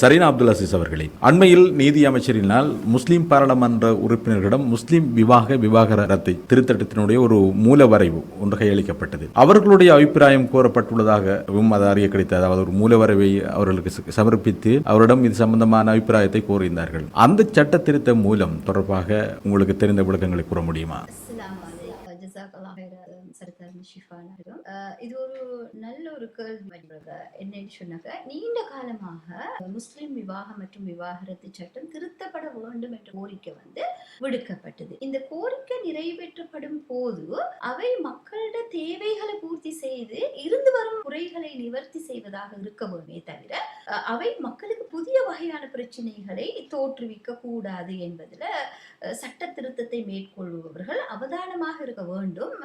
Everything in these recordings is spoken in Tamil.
சரீனா அப்துல் அசீஸ் அவர்களே, அண்மையில் நீதி அமைச்சரினால் முஸ்லிம் பாராளுமன்ற உறுப்பினர்களிடம் முஸ்லிம் விவாகரத்தை திருத்தத்தினுடைய ஒரு மூல வரைவு ஒன்று கையளிக்கப்பட்டது. அவர்களுடைய அபிப்பிராயம் கோரப்பட்டுள்ளதாகவும் அது அறிய கிடைத்தது. அதாவது ஒரு மூல வரைவை அவர்களுக்கு சமர்ப்பித்து அவரிடம் இது சம்பந்தமான அபிப்பிராயத்தை கோரியிருந்தார்கள். அந்த சட்ட திருத்த மூலம் தொடர்பாக உங்களுக்கு தெரிந்த விளக்கங்களை கூற முடியுமா? இது ஒரு நல்ல ஒரு கேள்வி. என்னன்னு சொன்னாக்க, நீண்ட காலமாக முஸ்லிம் விவாகம் மற்றும் விவாகரத்து சட்டம் திருத்தப்பட வேண்டும் என்ற கோரிக்கை விடுக்கப்பட்டது. இந்த கோரிக்கை நிறைவேற்றப்படும் போது அவை மக்களிட தேவைகளை பூர்த்தி செய்து இருந்து வரும் குறைகளை நிவர்த்தி செய்வதாக இருக்க வேண்டுமே தவிர அவை மக்களுக்கு புதிய வகையான பிரச்சனைகளை தோற்றுவிக்க கூடாது என்பதில் சட்ட திருத்தத்தை மேற்கொள்பவர்கள் அவதானமாக இருக்க வேண்டும்.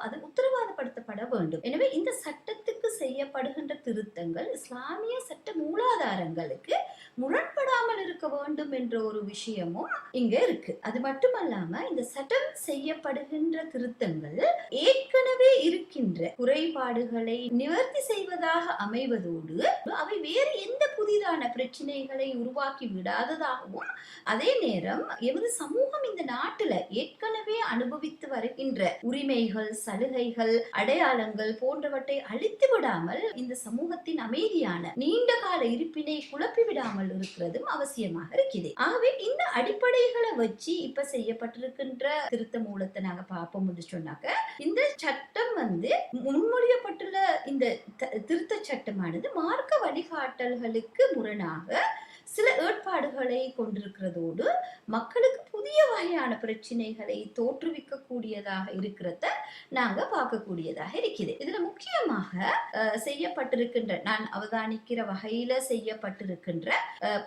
அது உத்தரவாதப்படுத்தப்பட வேண்டும். எனவே இந்த சட்டத்துக்கு செய்யப்படுகின்ற திருத்தங்கள் இஸ்லாமிய சட்ட மூலாதாரங்களுக்கு முரண்படாமல் இருக்க வேண்டும் என்ற ஒரு விஷயமும் இங்க இருக்கு. அது மட்டுமல்லாம இந்த சட்டம் செய்யப்படுகின்ற திருத்தங்கள் ஏற்கனவே இருக்கின்ற குறைபாடுகளை நிவர்த்தி செய்வதாக அமைவதோடு அவை வேறு எந்த புதிதான பிரச்சனைகளை உருவாக்கி விடாததாகவும், அதே நேரம் எமது சமூகம் இந்த நாட்டுல ஏற்கனவே அனுபவித்து வருகின்ற உரிமைகள், சலுகைகள், அடையாளங்கள் போன்றவற்றை அழித்து விடாமல் இந்த சமூகத்தின் அமைதியான நீண்ட கால இருப்பினை குழப்பி விடாமல் இருக்கிறதும் அவசியமாக இருக்குது. ஆகவே இந்த அடிப்படைகளை வச்சு இப்ப செய்யப்பட்டிருக்கின்ற திருத்த மூலத்தை நாங்க பார்ப்போம் சொன்னாக்க, இந்த சட்டம் முன்மொழியப்பட்டுள்ள இந்த திருத்த சட்டமானது மார்க்க வழிகாட்டல்களுக்கு முரணாக சில ஏற்பாடுகளை கொண்டிருக்கிறதோடு மக்களுக்கு புதிய வகையான பிரச்சனைகளை தோற்றுவிக்க கூடியதாக இருக்கிறத நாங்க பார்க்கக்கூடியதாக இருக்குது. இதுல முக்கியமாக செய்யப்பட்டிருக்கின்ற, நான் அவதானிக்கிற வகையில செய்யப்பட்டிருக்கின்ற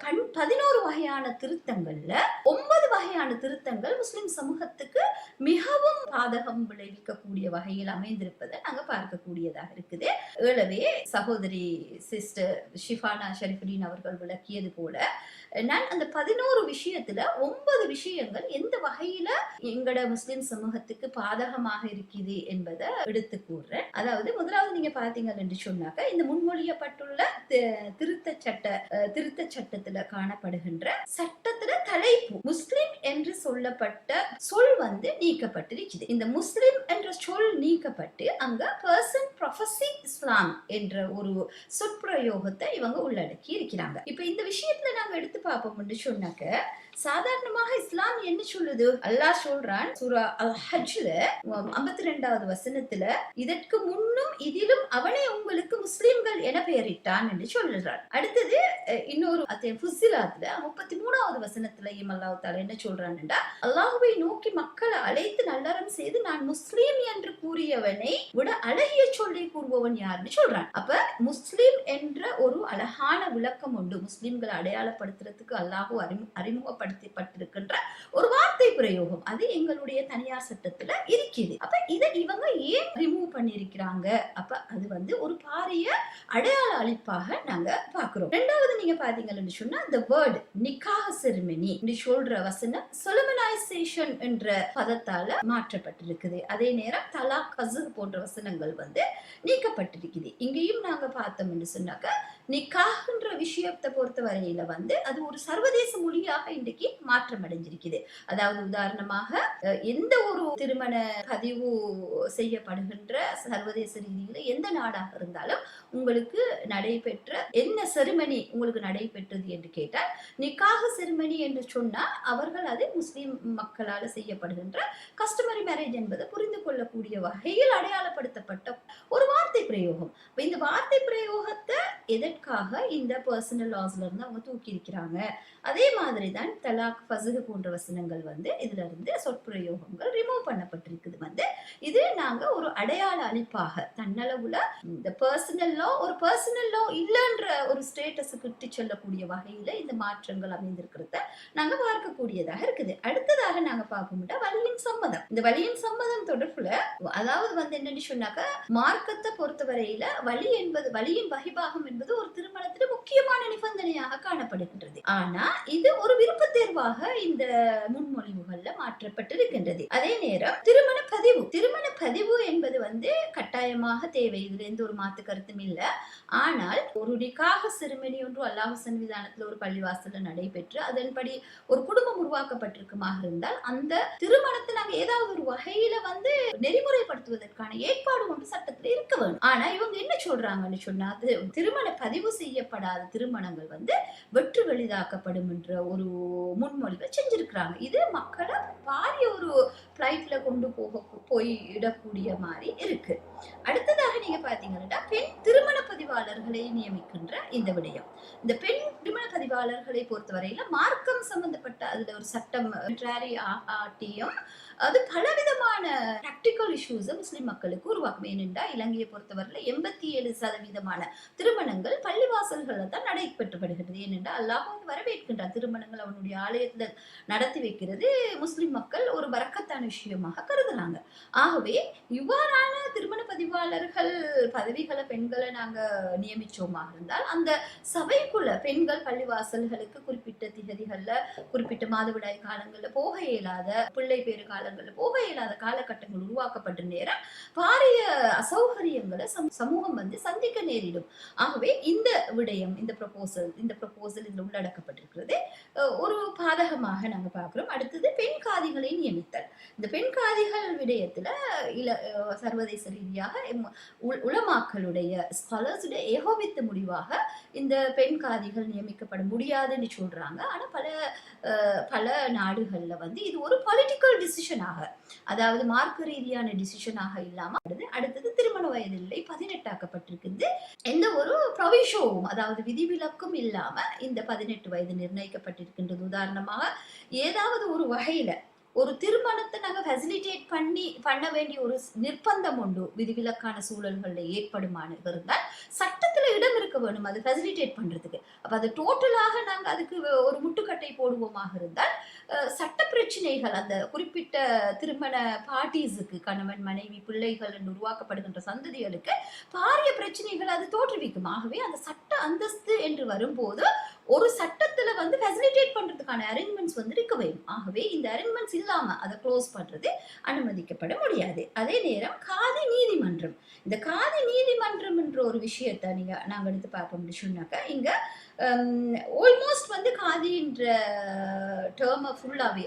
11 வகையான திருத்தங்கள்ல 9 வகையான திருத்தங்கள் முஸ்லிம் சமூகத்துக்கு மிகவும் பாதகம் விளைவிக்கக்கூடிய வகையில் அமைந்திருப்பதை நாங்க பார்க்கக்கூடியதாக இருக்குது. ஏழவே சகோதரி சிஸ்டர் ஷிஃபானா ஷரீஃபுddin அவர்கள் விளக்கியது போல, நான் அந்த 11 விஷயத்துல 9 விஷயங்கள் எந்த வகையில எங்கட முஸ்லிம் சமூகத்துக்கு பாதகமாக இருக்குது என்பதை எடுத்து கூறுறேன். அதாவது முதலாவது நீங்க பாத்தீங்க என்று சொன்னாக்க, இந்த முன்மொழியப்பட்டுள்ள திருத்த சட்டத்துல காணப்படுகின்ற சட்டத்துல தலைப்பு முஸ்லிம் என்று சொல்லப்பட்ட சொல் நீக்கப்பட்டிருக்குது. இந்த முஸ்லிம் என்ற சொல் நீக்கப்பட்டு அங்க பர்சன் ப்ரொஃபஸிங் இஸ்லாம் என்ற ஒரு சொற்பிரயோகத்தை இவங்க உள்ளடக்கி இருக்கிறாங்க. இப்ப இந்த விஷயத்துல நாங்க எடுத்து பார்ப்போம் சொன்னாக்க, சாதாரணமாக இஸ்லாம் என்ன சொல்லுது? அல்லாஹ் சொல்றான் சூரா அல் ஹஜ்ல 52வது வசனத்துல, இதற்கு முன்னும் இதிலும் அவனே உங்களுக்கு முஸ்லிம்கள் என பெயரிட்டான் என்று சொல்லுறான். அடுத்தது இன்னொரு ஃபுஸ்ஸிலாத்ல 33வது வசனத்துல அல்லாஹ் தஆலா என்ன சொல்றான்டா, அல்லாஹ்வை நோக்கி மக்களை அழைத்து நல்லறம் செய்து நான் முஸ்லிம் என்று கூறியவனை விட அழகிய சொல்லை கூறுபவன் யாருன்னு சொல்றான். அப்ப முஸ்லிம் என்ற ஒரு அழகான விளக்கம் உண்டு. முஸ்லிம்களை அடையாளப்படுத்துறதுக்கு அல்லாஹ் அறிமுகப்படுத்தப்பட்டிருக்கின்ற ஒரு வார்த்தை பிரயோகம் அது எங்களுடைய தனியார் சட்டத்துல இருக்குது. அப்ப இதை இவங்க ஏன் ரிமூவ் பண்ணிருக்கிறாங்க? அப்ப அது ஒரு பாரிய அடையாள அளிப்பாக நாங்க பாக்குறோம். ரெண்டாவது நீங்க பாத்தீங்கன்னு சொன்னா, the word நிக்காஹ் செரிமனி சொல்ற வசனம் சொலமனைசேஷன் என்ற பதத்தால மாற்றப்பட்டிருக்குது. அதே நேரம் தலாக், கஸ்ஹ் போன்ற வசனங்கள் நீக்கப்பட்டிருக்குது. இங்கேயும் நாங்க பார்த்தோம்னு சொன்னாக்க, நிக்காஹ்ன்ற விஷயத்தை பொறுத்த வரையில அது ஒரு சர்வதேச மொழியாக இன்றைக்கு மாற்றம் அடைஞ்சிருக்குது. அதாவது உதாரணமாக எந்த ஒரு திருமண பதிவு செய்யப்படுகின்ற சர்வதேச ரீதியில எந்த நாடாக இருந்தாலும் உங்களுக்கு நடைபெற்ற என்ன செரிமனி உங்களுக்கு நடைபெற்றது என்று கேட்டால், நிக்காஹ் செரிமனி என்று சொன்னா அவர்கள் அதை முஸ்லிம் மக்களால் செய்யப்படுகின்ற கஸ்டமரி மேரேஜ் என்பதை புரிந்து கொள்ளக்கூடிய வகையில் அடையாளப்படுத்தப்பட்ட ஒரு வார்த்தை பிரயோகம். இந்த வார்த்தை பிரயோகத்தை எதற்காக இந்த பர்சனல் லாஸ்ல இருந்து அவங்க தூக்கி இருக்கிறாங்க. அதே மாதிரிதான் தலாக், ஃபஸ்ஹ் போன்ற வசனங்கள் இதுல இருந்து சொற்பிரயோகங்கள் ரிமூவ் பண்ணப்பட்டிருக்குது. இது நாங்க ஒரு அடையாள அளிப்பாக தன்னளவுல இந்த பர்சனல் லா ஒரு பர்சனல் லா இல்லைன்ற ஒரு ஸ்டேட்டஸ் கிட்டி சொல்லக்கூடிய வகையில இந்த மாற்றங்கள் அமைந்திருக்கிறத நாங்க பார்க்கக்கூடியதாக இருக்குது. அடுத்ததாக நாங்க பார்ப்போம்னா வலியின் சம்மதம். இந்த வலியின் சம்மதம் தொடர்புல அதாவது என்னன்னு சொன்னாக்க, மார்க்கத்தை பொறுத்தவரையில வலியின் வகிபாகம் என்பது ஒரு திருமணத்துல முக்கியமான நிபந்தனை. நிபந்தனையாக காணப்படுகின்றது. ஆனா இது ஒரு விருப்ப தேர்வாக இந்த முன்மொழிவுகள்ல மாற்றப்பட்டிருக்கின்றது. அதே நேரம் திருமண பதிவு என்பது கட்டாயமாக தேவை, இதுல எந்த ஒரு மாற்று கருத்தும் இல்ல. ஆனால் ஒரு நிக்காஹ் செரிமனி ஒன்று அல்லாஹ் சன்னிதானத்துல ஒரு பள்ளிவாசல்ல நடைபெற்று அதன்படி ஒரு குடும்பம் உருவாக்கப்பட்டிருக்குமாக இருந்தால் அந்த திருமணத்தை நாங்க ஏதாவது ஒரு வகையில நெறிமுறைப்படுத்துவதற்கான ஏற்பாடு ஒன்று சட்டத்துல இருக்க வேண்டும். ஆனா இவங்க என்ன சொல்றாங்கன்னு சொன்னா, திருமண பதிவு செய்யப்படாத திருமணங்கள் வெற்று வெளிதாக்கப்படும் என்ற ஒரு முன்மொழிவை செஞ்சிருக்கிறாங்க. இது மக்களை பாரிய ஒரு பிளைட்ல கொண்டு போய் இடக்கூடிய மாதிரி இருக்கு. அடுத்ததாக நீங்க பாத்தீங்கன்னா, பெண் திருமண பதிவாளர்களை நியமிக்கின்ற இந்த விடயம், இந்த பெண் திருமண பதிவாளர்களை பொறுத்தவரையில மார்க்கம் சம்பந்தப்பட்ட அதுல ஒரு சட்டம் ஆட்டியும் அது பலவிதமான பிராக்டிக்கல் இஷ்யூஸ் முஸ்லிம் மக்களுக்கு உருவாக்கும். ஏனென்றா இலங்கையை பொறுத்தவரையில 87% திருமணங்கள் பள்ளிவாசல்கள்ல தான் நடைபெற்று வருகிறது. ஏனென்றா அல்லாஹ் வரவேற்கின்றார் திருமணங்கள் அவனுடைய ஆலயத்துல நடத்தி வைக்கிறது முஸ்லிம் மக்கள் ஒரு வரக்கத்தான விஷயமாக கருதுறாங்க. ஆகவே இவ்வாறான திருமண பதிவாளர்கள் பதவிகளை பெண்களை நாங்க நியமிச்சோமாக இருந்தால் அந்த சபைக்குள்ள பெண்கள் பள்ளிவாசல்களுக்கு குறிப்பிட்ட திகதிகள்ல குறிப்பிட்ட மாதவிடாய் காலங்கள்ல போக இயலாத, பிள்ளை பேறு காலங்கள்ல போக இயலாத காலகட்டங்கள் உருவாக்கப்பட்ட நேரம் பாரிய அசௌகரியங்களை சமூகம் சந்திக்க நேரிடும். ஆகவே இந்த விடயம், இந்த ப்ரொபோசல் இதில் உள்ளடக்கப்பட்டிருக்கிறது ஒரு பாதகமாக நாங்க பார்க்கிறோம். அடுத்தது பெண் காதிகளை நியமித்தல். இந்த பெண் காதிகள் விடயத்துல சர்வதேச ரீதியாக உலமாக்களுடைய ஸ்காலர்ஸுடைய ஏகோபித்த முடிவாக இந்த பெண் காதிகள் நியமிக்கப்பட முடியாதுன்னு சொல்றாங்க. ஆனா பல நாடுகள்ல இது ஒரு பொலிட்டிக்கல் டிசிஷனாக, அதாவது மார்க்க ரீதியான டிசிஷனாக இல்லாம அடுத்தது திருமண வயதில்லை 18 ஆக்கப்பட்டிருக்குது. எந்த ஒரு ப்ரொவிஷோவும், அதாவது விதிவிலக்கும் இல்லாம இந்த 18 வயது நிர்ணயிக்கப்பட்டிருக்கின்றது. உதாரணமாக ஏதாவது ஒரு வகையில ஒரு திருமணத்தை நாங்க ஃபெசிலிட்டேட் பண்ண வேண்டிய ஒரு நிர்பந்தம் உண்டு, விதிவிலக்கான சூழல்கள்ல ஏற்படுமானு இருந்தால் சட்டத்துல இடம் இருக்க வேணும் அது ஃபெசிலிட்டேட் பண்றதுக்கு. அப்ப அது டோட்டலாக நாங்க அதுக்கு ஒரு முட்டுக்கட்டை போடுவோமாக இருந்தால் சட்ட பிரச்சனைகள் அந்த குறிப்பிட்ட திருமண பார்ட்டிஸுக்கு, கணவன் மனைவி பிள்ளைகள் என்று உருவாக்கப்படுகின்ற சந்ததிகளுக்கு பாரிய பிரச்சனைகள் அது தோற்றுவிக்கும். ஆகவே அந்த சட்ட அந்தஸ்து என்று வரும்போது ஒரு சட்டத்துல ஃபெசிலிட்டேட் பண்றதுக்கான அரேஞ்ச்மெண்ட்ஸ் இருக்க வேண்டும். ஆகவே இந்த அரேஞ்ச்மெண்ட்ஸ் இல்லாம அதை க்ளோஸ் பண்றது அனுமதிக்கப்பட முடியாது. அதே நேரம் காதி நீதிமன்றம், இந்த காதி நீதிமன்றம் என்ற ஒரு விஷயத்தை நாங்க எடுத்து பார்ப்போம்னு சொன்னாக்க, இங்க ஆல்மோஸ்ட் காதி என்ற டேர்மை ஃபுல்லாவே,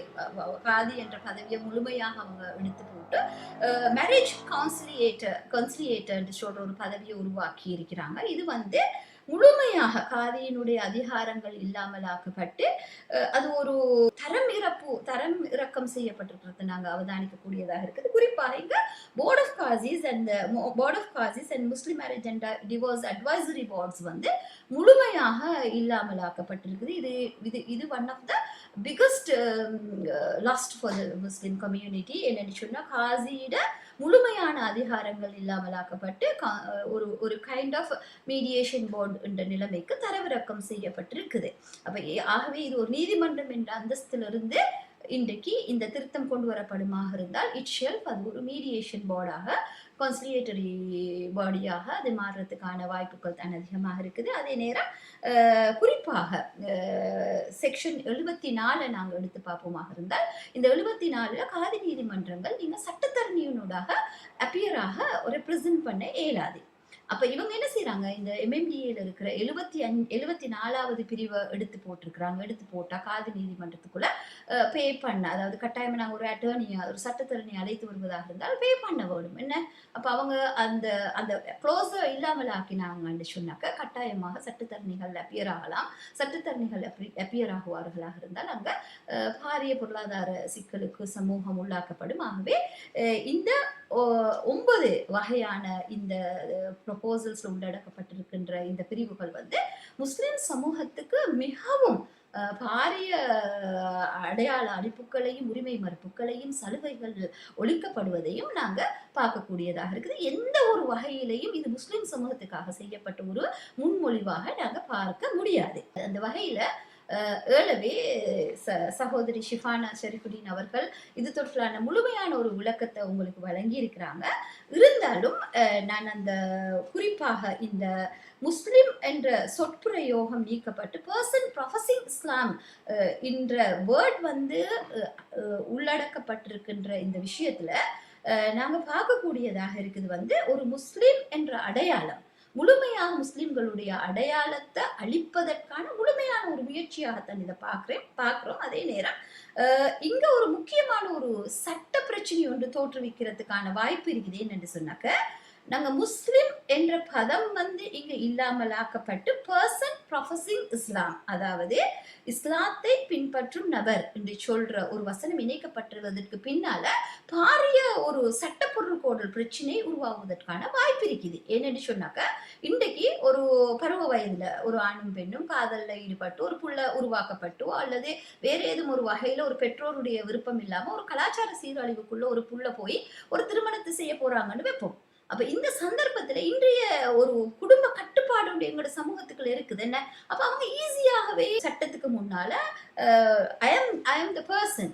காதி என்ற பதவியை முழுமையாக அவங்க எடுத்து போட்டு மேரேஜ் கன்சிலியேட்டர் சொல்ற ஒரு பதவியை உருவாக்கி இருக்கிறாங்க. இது முழுமையாக காதியினுடைய அதிகாரங்கள் இல்லாமலாக்கப்பட்டு அது ஒரு தரம் இறக்கம் செய்யப்பட்டிருக்கிறது நாங்க அவதானிக்கக்கூடியதாக இருக்குது. குறிப்பாக இங்க board of Qazis and Muslim marriage and divorce advisory boards முழுமையாக இல்லாமலாக்கப்பட்டிருக்குது. இது one of the biggest lost for the Muslim community. என்னன்னு சொன்னா, காசியிட முழுமையான அதிகாரங்கள் இல்லாமலாக்கப்பட்டு ஒரு கைண்ட் ஆஃப் மீடியேஷன் போர்டு என்ற நிலைமைக்கு தரவிறக்கம் செய்யப்பட்டிருக்குது. ஆகவே இது ஒரு நீதிமன்றம் என்ற அந்தஸ்திலிருந்து இன்றைக்கு இந்த திருத்தம் கொண்டு வரப்படுமாக இருந்தால் அது ஒரு மீடியேஷன் போர்டாக, கன்சிலியேட்டரி பாடியாக அது மாறுறதுக்கான வாய்ப்புகள் தான் அதிகமாக இருக்குது. அதே நேரம் குறிப்பாக செக்ஷன் 74 நாங்கள் எடுத்து பார்ப்போமாக இருந்தால், இந்த 74 காதி நீதிமன்றங்கள் நீங்க சட்டத்தரணியினூடாக அப்பியராக ரெப்ரசன்ட் பண்ண இயலாது. அப்ப இவங்க என்ன செய்யறாங்க, இந்த MMDAல இருக்கிற 74வது பிரிவை எடுத்து போட்டா காதி நீதிமன்றத்துக்குள்ள பே பண்ண, அதாவது கட்டாயமா நாங்க ஒரு அட்டர்னியா ஒரு சட்டத்தரணியை அழைத்து வருவதாக இருந்தால் பே பண்ண வேண்டும். என்ன அப்ப அவங்க அந்த க்ளோஸ இல்லாமல் ஆக்கினாங்கன்னு சொன்னாக்க கட்டாயமாக சட்டத்தரணிகள் அப்பியர் ஆகலாம். சட்டத்தரணிகள் அப்பியர் ஆகுவார்களாக இருந்தால் அங்க பாரிய பொருளாதார சிக்கலுக்கு சமூகம் உள்ளாக்கப்படும். ஆகவே இந்த 9 வகையான இந்த ப்ரொபோசல்ஸ் உள்ளடக்கப்பட்டிருக்கின்ற இந்த பிரிவுகள் முஸ்லிம் சமூகத்துக்கு மிகவும் பாரிய அடையாள அளிப்புகளையும் உரிமை மறுப்புகளையும் சலுகைகள் ஒழிக்கப்படுவதையும் நாங்க பார்க்கக்கூடியதாக இருக்குது. எந்த ஒரு வகையிலையும் இது முஸ்லிம் சமூகத்துக்காக செய்யப்பட்ட ஒரு முன்மொழிவாக நாங்க பார்க்க முடியாது. அந்த வகையில ஏழவே சகோதரி ஷிஃபானா ஷெரிஃபுddin அவர்கள் இது தொடர்பான முழுமையான ஒரு விளக்கத்தை உங்களுக்கு வழங்கி இருக்கிறாங்க. இருந்தாலும் நான் அந்த குறிப்பாக இந்த முஸ்லிம் என்ற சொற்பிரயோகம் நீக்கப்பட்டு பர்சன் ப்ரொஃபஸிங் இஸ்லாம் என்ற வேர்ட் வந்து உள்ளடக்கப்பட்டிருக்கின்ற இந்த விஷயத்துல நாங்க பார்க்கக்கூடியதாக இருக்குது வந்து ஒரு முஸ்லிம் என்ற அடையாளம் முழுமையாக முஸ்லிம்களுடைய அடையாளத்தை அழிப்பதற்கான முழுமையான ஒரு முயற்சியாகத்தான் இதை பார்க்கிறோம். அதே நேரம் இங்க ஒரு முக்கியமான ஒரு சட்ட பிரச்சனை ஒன்று தோற்றுவிக்கிறதுக்கான வாய்ப்பு இருக்குது. என்னன்னு சொன்னாக்க நாங்க முஸ்லிம் என்ற பதம் வந்து இங்க இல்லாமலாக்கப்பட்டு பர்சன் ப்ரொஃபஸிங் இஸ்லாம், அதாவது இஸ்லாத்தை பின்பற்றும் நபர் என்று சொல்ற ஒரு வசனம் இணைக்கப்பட்டுள்ளதற்கு பின்னால பாரிய ஒரு சட்டப்பொருள்கோடல் பிரச்சனை உருவாகுவதற்கான வாய்ப்பு இருக்குது. ஏன்னு சொன்னாக்க இன்றைக்கு ஒரு பருவ வயதுல ஒரு ஆணும் பெண்ணும் காதல்ல ஈடுபட்டு ஒரு புள்ள உருவாக்கப்பட்டோ அல்லது வேற ஏதும் ஒரு வகையில ஒரு பெற்றோருடைய விருப்பம் இல்லாம ஒரு கலாச்சார சீரழிவுக்குள்ள ஒரு புள்ள போய் ஒரு திருமணத்தை செய்ய போறாங்கன்னு வைப்போம். அப்ப இந்த சந்தர்ப்பத்துல இன்றைய ஒரு குடும்ப கட்டுப்பாடு எங்களோட சமூகத்துக்குள்ள இருக்குது என்ன, அப்ப அவங்க ஈஸியாகவே சட்டத்துக்கு முன்னால ஐ am the person,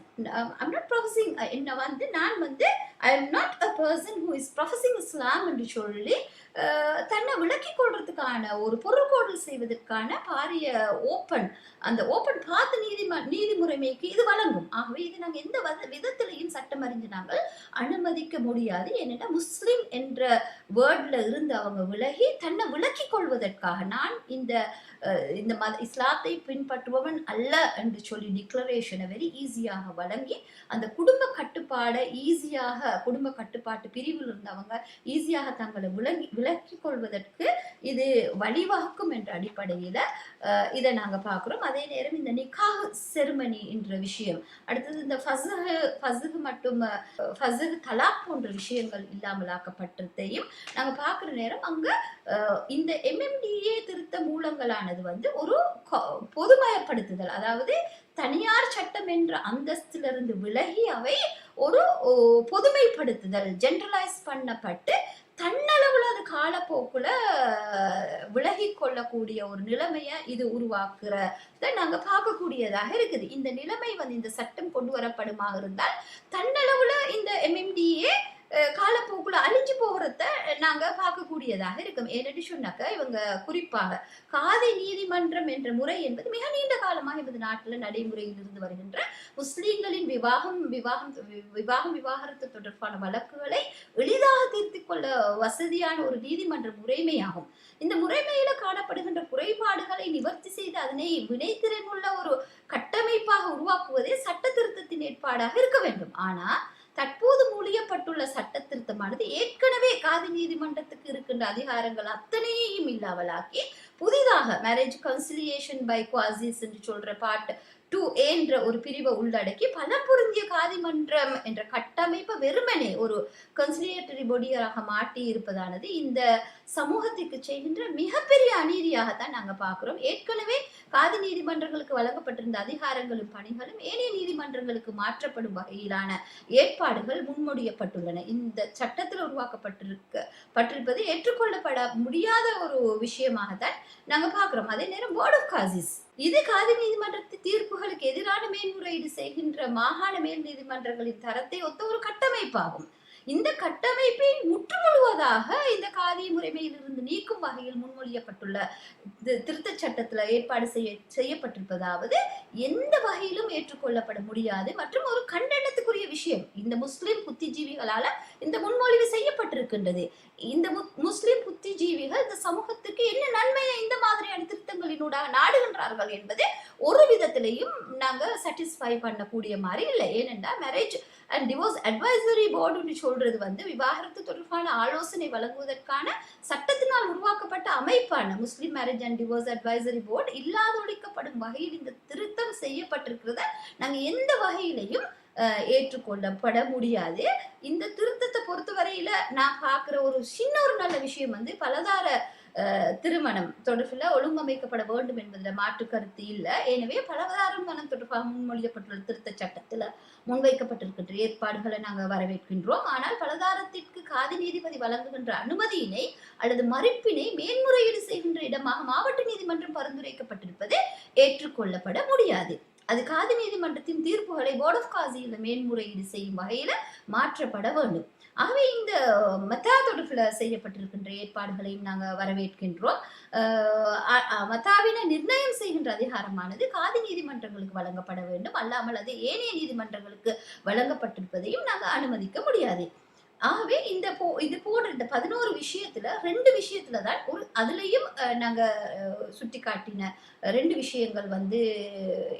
I'm not professing, என்ன வந்து நான் வந்து I am not a person who is professing Islam என்று சொல்லி தன்னை விளக்கி கொள்றதுக்கான ஒரு பொருள்கோடல் செய்வதற்கான பாரிய அந்த ஓப்பன் பார்த்து நீதிமுறைமைக்கு இது வழங்கும். ஆகவே இது நாங்க எந்த விதத்திலையும் சட்டம் அறிஞ்சு நாங்கள் அனுமதிக்க முடியாது. ஏன்னா முஸ்லிம் என்ற வேர்ட்ல இருந்து அவங்க விலகி தன்னை விளக்கி கொள்வதற்காக நான் இந்த இஸ்லாத்தை பின்பற்றுபவன் அல்ல என்று சொல்லி டிக்ளரேஷனை வெரி ஈஸியாக வழங்கி அந்த குடும்ப கட்டுப்பாடை ஈஸியாக குடும்ப கட்டுப்பாட்டு பிரிவில் இருந்தவங்க ஈஸியாக தங்களை விலக்கி கொள்வதற்கு இது வழிவகுக்கும் என்ற அடிப்படையில இதை நாங்க பார்க்கிறோம். அதே நேரம் இந்த நிக்காஹ் செருமனி என்ற விஷயம், அடுத்தது இந்த ஃபஸ்ஹ் மற்றும் ஃபஸ்ஹ் தலாக் போன்ற விஷயங்கள் இல்லாமலாக்கப்பட்டதையும் நாங்க பார்க்கிற நேரம் அங்க இந்த MMDA திருத்த மூலங்களானது வந்து ஒரு பொதுமயப்படுத்துதல், அதாவது தனியார் சட்டம் என்ற அந்தஸ்திலிருந்து விலகி அவை ஒரு பொதுமைப்படுத்துதல் ஜெனரலைஸ் பண்ணப்பட்டு தன்னளவுல அது காலப்போக்குல விலகி கொள்ளக்கூடிய ஒரு நிலைமைய இது உருவாக்குறத நாங்க பார்க்கக்கூடியதாக இருக்குது. இந்த நிலைமை வந்து இந்த சட்டம் கொண்டு வரப்படுமாக இருந்தால் தன்னளவுல இந்த MMDA காலப்போக்குல அழிஞ்சு போகிறத நாங்க பார்க்கக்கூடியதாக இருக்கும். ஏன்னு சொன்னாக்க இவங்க குறிப்பாக காதி நீதிமன்றம் என்ற முறை என்பது மிக நீண்ட காலமாக என்பது நாட்டுல நடைமுறையில் இருந்து வருகின்ற முஸ்லிம்களின் விவாகரத்து தொடர்பான வழக்குகளை எளிதாக தீர்த்திக் கொள்ள வசதியான ஒரு நீதிமன்ற முறைமையாகும். இந்த முறைமையில காணப்படுகின்ற குறைபாடுகளை நிவர்த்தி செய்து அதனை வினைத்திறன் உள்ள ஒரு கட்டமைப்பாக உருவாக்குவதே சட்ட திருத்தத்தின் ஏற்பாடாக இருக்க வேண்டும். ஆனா தற்போது மொழியப்பட்டுள்ள சட்ட திருத்தமானது ஏற்கனவே காதி நீதிமன்றத்துக்கு இருக்கின்ற அதிகாரங்கள் அத்தனையையும் இல்லாமலாக்கி புதிதாக மேரேஜ் கன்சிலியேஷன் பை குவாசிஸ் என்று சொல்ற பார்ட் 2A என்ற ஒரு பிரிவை உள்ளடக்கி பல பொருந்திய காதி மன்றம் என்ற கட்டமைப்பை வெறுமனே ஒரு கன்சிலியேட்டரி பொடியாக மாட்டி இருப்பதானது இந்த சமூகத்துக்கு செய்கின்ற மிகப்பெரிய அநீதியாகத்தான் நாங்க பார்க்கிறோம். ஏற்கனவே காதி நீதிமன்றங்களுக்கு வழங்கப்பட்டிருந்த அதிகாரங்களும் பணிகளும் ஏனைய நீதிமன்றங்களுக்கு மாற்றப்படும் வகையிலான ஏற்பாடுகள் முன்மொழியப்பட்டுள்ளன. இந்த சட்டத்தில் உருவாக்கப்பட்டிருப்பது ஏற்றுக்கொள்ளப்பட முடியாத ஒரு விஷயமாகத்தான் நாங்க பார்க்கிறோம். அதே நேரம் போர்ட் ஆஃப் காசிஸ் இது காதி நீதிமன்றத்தின் தீர்ப்புகளுக்கு எதிரான மேல்முறையீடு செய்கின்ற மாகாண மேல் நீதிமன்றங்களின் தரத்தை ஒத்த ஒரு கட்டமைப்பாகும். இந்த கட்டமைப்பை முற்றுமுழுவதாக இந்த காதி முறைமையிலிருந்து நீக்கும் வகையில் முன்மொழியப்பட்டுள்ள திருத்த சட்டத்துல ஏற்பாடு செய்யப்பட்டிருப்பதாவது எந்த வகையிலும் ஏற்றுக்கொள்ளப்பட முடியாது மற்றும் ஒரு கண்டனத்துக்குரிய விஷயம். இந்த முஸ்லிம் புத்திஜீவிகளால இந்த முன்மொழிவு செய்யப்பட்டிருக்கின்றது. இந்த முஸ்லிம் புத்திஜீவிகள் இந்த சமூகத்துக்கு என்ன நன்மையை இந்த மாதிரியான திருத்தங்களினூடாக நாடுகின்றார்கள் என்பது ஒரு விதத்திலையும் நாங்க சாட்டிஸ்ஃபை பண்ணக்கூடிய மாதிரி இல்லை. ஏனென்றா marriage and divorce advisory board சொல்றது வந்து விவாகரத்து தொடர்பான ஆலோசனை வழங்குவதற்கான சட்டத்தினால் உருவாக்கப்பட்ட அமைப்பான Muslim marriage and divorce advisory board இல்லாதொழிக்கப்படும் வகையில் இந்த திருத்தம் செய்யப்பட்டிருக்கிறத நாங்க எந்த வகையிலையும் ஏற்றுக்கொள்ளப்பட முடியாது. இந்த திருத்தத்தை பொறுத்தவரையில நான் பார்க்கிற ஒரு சின்ன ஒரு நல்ல விஷயம் வந்து பலதார திருமணம் தொடர்பில் ஒழுங்கமைக்கப்பட வேண்டும் என்பதில் மாற்று கருத்து இல்லை. எனவே பலதார மனம் தொடர்பாக முன்மொழியப்பட்டுள்ள திருத்த சட்டத்தில் முன்வைக்கப்பட்டிருக்கின்ற ஏற்பாடுகளை நாங்கள் வரவேற்கின்றோம். ஆனால் பலதாரத்திற்கு காதி நீதிபதி வழங்குகின்ற அனுமதியினை அல்லது மறுப்பினை மேன்முறையீடு செய்கின்ற இடமாக மாவட்ட நீதிமன்றம் பரிந்துரைக்கப்பட்டிருப்பது ஏற்றுக்கொள்ளப்பட முடியாது. அது காதி நீதிமன்றத்தின் தீர்ப்புகளை போர்ட் ஆஃப் காசியில மேன்முறையீடு செய்யும் வகையில மாற்றப்பட வேண்டும். ஆகவே இந்த மத்தா தொடுப்புல செய்யப்பட்டிருக்கின்ற ஏற்பாடுகளையும் நாங்கள் வரவேற்கின்றோம். மத்தாவினை நிர்ணயம் செய்கின்ற அதிகாரமானது காதி நீதிமன்றங்களுக்கு வழங்கப்பட வேண்டும், அல்லாமல் அது ஏனைய நீதிமன்றங்களுக்கு வழங்கப்பட்டிருப்பதையும் நாங்கள் அனுமதிக்க முடியாது. ஆகவே இது போன்ற இந்த 11 விஷயத்துல 2 விஷயத்துல தான் அதுலயும் நாங்க சுட்டிக்காட்டின 2 விஷயங்கள் வந்து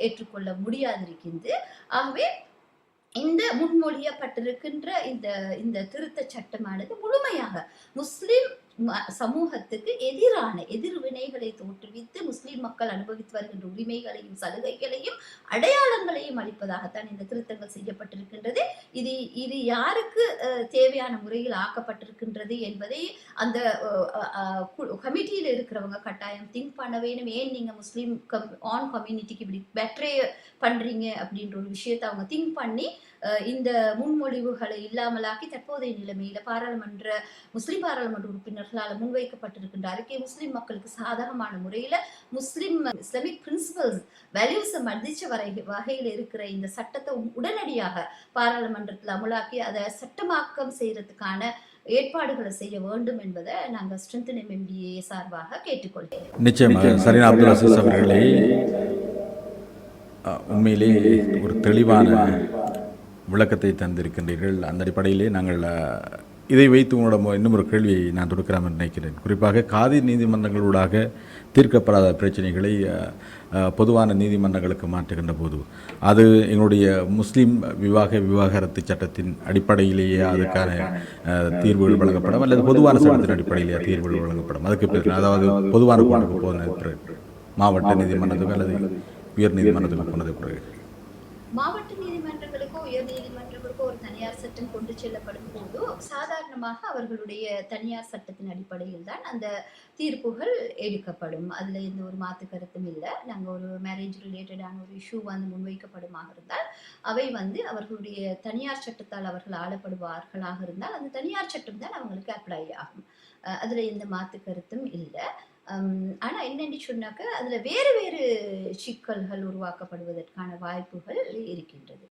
ஏற்றுக்கொள்ள முடியாதிருக்கின்றது. ஆகவே இந்த முன்மொழியப்பட்டிருக்கின்ற இந்த இந்த திருத்த சட்டமானது முழுமையாக முஸ்லிம் சமூகத்துக்கு எதிரான எதிர்வினைகளை தோற்றுவித்து முஸ்லிம் மக்கள் அனுபவித்து வருகின்ற உரிமைகளையும் சலுகைகளையும் அடையாளங்களையும் அளிப்பதாகத்தான் இந்த திருத்தங்கள் செய்யப்பட்டிருக்கின்றது. இது யாருக்கு தேவையான முறையில் ஆக்கப்பட்டிருக்கின்றது என்பதை அந்த கமிட்டியில் இருக்கிறவங்க கட்டாயம் திங்க் பண்ண வேணும். ஏன் நீங்க முஸ்லிம் ஆன் கம்யூனிட்டிக்கு இப்படி பெட்ரே பண்றீங்க அப்படின்ற ஒரு விஷயத்தை அவங்க திங்க் பண்ணி இந்த முன்மொழிவுகளை இல்லாமலாக்கி தற்போதைய நிலைமையில முஸ்லிம் பாராளுமன்ற உறுப்பினர்களால் முன்வைக்கப்பட்டிருக்கின்ற அறிக்கை முஸ்லிம் மக்களுக்கு சாதகமான முறையில இஸ்லாமிக் பிரின்சிபல்ஸ் வேல்யூஸை மதிச்ச வகையில் இருக்கிற இந்த சட்டத்தை உடனடியாக பாராளுமன்றத்தில் அமுலாக்கி அதை சட்டமாக்கம் செய்யறதுக்கான ஏற்பாடுகளை செய்ய வேண்டும் என்பதை நாங்கள் ஸ்ட்ரென்தன் MMDA சார்பாக கேட்டுக்கொள்கிறோம். நிச்சயமாக சரினா அப்துல் அசீஸ் அவர்களே, உண்மையிலே ஒரு தெளிவான விளக்கத்தை தந்திருக்கின்றீர்கள். அந்த அடிப்படையிலே நாங்கள் இதை வைத்து உங்களிடம் இன்னும் ஒரு கேள்வியை நான் தொடுக்கலாம் என்று நினைக்கிறேன். குறிப்பாக காதி நீதிமன்றங்களூடாக தீர்க்கப்படாத பிரச்சனைகளை பொதுவான நீதிமன்றங்களுக்கு மாற்றுகின்ற போது அது எங்களுடைய முஸ்லீம் விவாகரத்து சட்டத்தின் அடிப்படையிலேயே அதுக்கான தீர்வுகள் வழங்கப்படும், அல்லது பொதுவான சட்டத்தின் அடிப்படையிலேயே தீர்வுகள் வழங்கப்படும். அதுக்கு பிறகு அதாவது பொதுவான கோர்ட்டுக்கு போன மாவட்ட நீதிமன்றத்துக்கு அல்லது உயர் நீதிமன்றத்துக்கு போனது பிறகு மாவட்ட நீதிமன்றங்களுக்கோ உயர் நீதிமன்றங்களுக்கோ ஒரு தனியார் சட்டம் கொண்டு செல்லப்படும் போது சாதாரணமாக அவர்களுடைய தனியார் சட்டத்தின் அடிப்படையில் தான் அந்த தீர்ப்புகள் எடுக்கப்படும். அதுல எந்த ஒரு மாற்று கருத்தும் இல்லை. நாங்க ஒரு மேரேஜ் ரிலேட்டடான ஒரு இஷ்யூ வந்து முன்வைக்கப்படுமாக இருந்தால் அவை வந்து அவர்களுடைய தனியார் சட்டத்தால் அவர்கள் ஆளப்படுவார்களாக இருந்தால் அந்த தனியார் சட்டம் தான் அவங்களுக்கு அப்ளை ஆகும். அதுல எந்த மாற்று கருத்தும் இல்லை. ஆனா என்னன்னு சொன்னாக்க அதுல வேறு வேறு சிக்கல்கள் உருவாக்கப்படுவதற்கான வாய்ப்புகள் இருக்கின்றது.